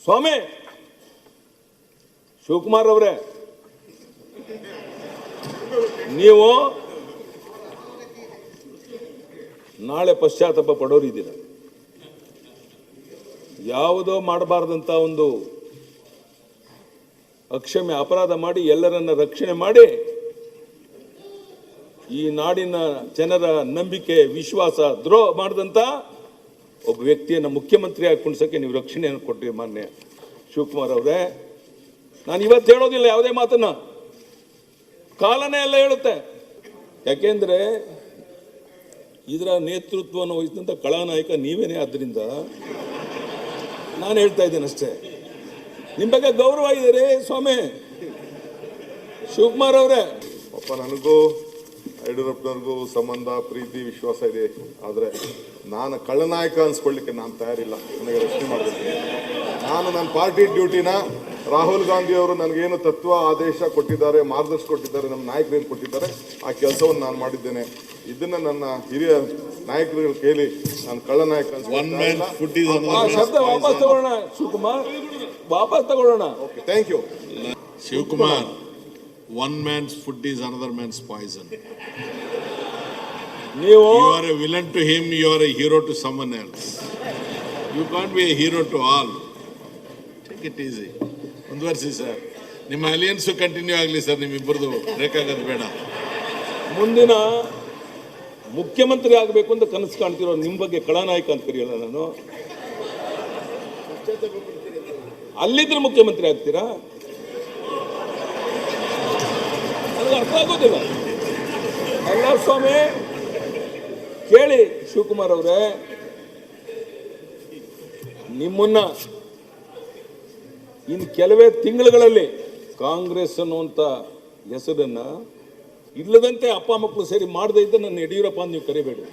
ಸ್ವಾಮಿ ಶಿವಕುಮಾರ್ ಅವರೇ, ನೀವು ನಾಳೆ ಪಶ್ಚಾತ್ತಾಪ ಪಡೋರಿದ್ದೀರ. ಯಾವುದೋ ಮಾಡಬಾರ್ದಂತ ಒಂದು ಅಕ್ಷಮ್ಯ ಅಪರಾಧ ಮಾಡಿ ಎಲ್ಲರನ್ನ ರಕ್ಷಣೆ ಮಾಡಿ ಈ ನಾಡಿನ ಜನರ ನಂಬಿಕೆ ವಿಶ್ವಾಸ ದ್ರೋಹ ಮಾಡಿದಂತ ಒಬ್ಬ ವ್ಯಕ್ತಿಯನ್ನು ಮುಖ್ಯಮಂತ್ರಿಯಾಗಿ ಕುಣಿಸೋಕೆ ನೀವು ರಕ್ಷಣೆಯನ್ನು ಕೊಟ್ಟಿರಿ ಮಾನ್ಯ ಶಿವಕುಮಾರ್ ಅವರೇ. ನಾನು ಇವತ್ತು ಹೇಳೋದಿಲ್ಲ ಯಾವುದೇ ಮಾತನ್ನ, ಕಾಲನೇ ಎಲ್ಲ ಹೇಳುತ್ತೆ. ಯಾಕೆಂದ್ರೆ ಇದರ ನೇತೃತ್ವವನ್ನು ವಹಿಸಿದಂಥ ಕಳಾನಾಯಕ ನೀವೇನೇ. ಆದ್ದರಿಂದ ನಾನು ಹೇಳ್ತಾ ಇದ್ದೇನೆ ಅಷ್ಟೇ. ನಿಮ್ಮ ಬಗ್ಗೆ ಗೌರವ ಇದೆ ಸ್ವಾಮಿ ಶಿವಕುಮಾರ್ ಅವರೇ. ಅಪ್ಪ, ನನಗೂ ಯಡಿಯೂರಪ್ಪನವ್ರಿಗೂ ಸಂಬಂಧ ಪ್ರೀತಿ ವಿಶ್ವಾಸ ಇದೆ. ಆದರೆ ನಾನು ಕಳ್ಳನಾಯಕ ಅನ್ಸ್ಕೊಳ್ಳಿಕ್ಕೆ ನಾನು ತಯಾರಿಲ್ಲ. ನನಗೆ ರಕ್ಷಣೆ ಮಾಡಬೇಕು. ನಾನು ನನ್ನ ಪಾರ್ಟಿ ಡ್ಯೂಟಿನ ರಾಹುಲ್ ಗಾಂಧಿ ಅವರು ನನಗೇನು ತತ್ವ ಆದೇಶ ಕೊಟ್ಟಿದ್ದಾರೆ, ಮಾರ್ಗದರ್ಶನ ಕೊಟ್ಟಿದ್ದಾರೆ, ನಮ್ಮ ನಾಯಕರು ಏನು ಕೊಟ್ಟಿದ್ದಾರೆ ಆ ಕೆಲಸವನ್ನು ನಾನು ಮಾಡಿದ್ದೇನೆ. ಇದನ್ನ ನನ್ನ ಹಿರಿಯ ನಾಯಕರುಗಳು ಕೇಳಿ ನಾನು ಕಳ್ಳನಾಯಕ ಶಬ್ದ ವಾಪಸ್ ತಗೊಳ್ಳೋಣ ಶಿವಕುಮಾರ್, ವಾಪಸ್ ತಗೊಳ್ಳೋಣ. Okay, thank you. Shivakumar, one man's food is another man's poison. ನೀವು You are a villain to him, you are a hero to someone else. You can't be a hero to all. Take it easy. ಮುಂದುವರಿಸಿ sir. ನಿಮ್ಮ ಅಲಿಯನ್ಸು continue ಆಗಲಿ sir. ನಿಮ್ಮಿಬ್ಬರದು ಬೇಕಾಗೋದು ಬೇಡ. ಮುಂದಿನ ಮುಖ್ಯಮಂತ್ರಿ ಆಗಬೇಕು ಅಂತ ಕನಸು ಕಾಣ್ತಿರೋ ನಿಮ್ಮ ಬಗ್ಗೆ ಕಳಾನಾಯಕ ಅಂತ ಕರೆಯಲ್ಲ ನಾನು. ಅಲ್ಲಿದ್ರೆ ಮುಖ್ಯಮಂತ್ರಿ ಆಗ್ತೀರಾ? ನನಗೆ ಅರ್ಥ ಆಗೋದಿಲ್ಲ. ಅಲ್ಲ ಸ್ವಾಮಿ, ಕೇಳಿ ಶಿವಕುಮಾರ್ ಅವರೇ, ನಿಮ್ಮನ್ನ ಇನ್ನು ಕೆಲವೇ ತಿಂಗಳುಗಳಲ್ಲಿ ಕಾಂಗ್ರೆಸ್ ಅನ್ನುವಂಥ ಹೆಸರನ್ನ ಇಲ್ಲದಂತೆ ಅಪ್ಪ ಮಕ್ಕಳು ಸೇರಿ ಮಾಡದೇ ಇದ್ದ ನನ್ನ ಯಡಿಯೂರಪ್ಪ ಅಂತ ನೀವು ಕರಿಬೇಡಿ.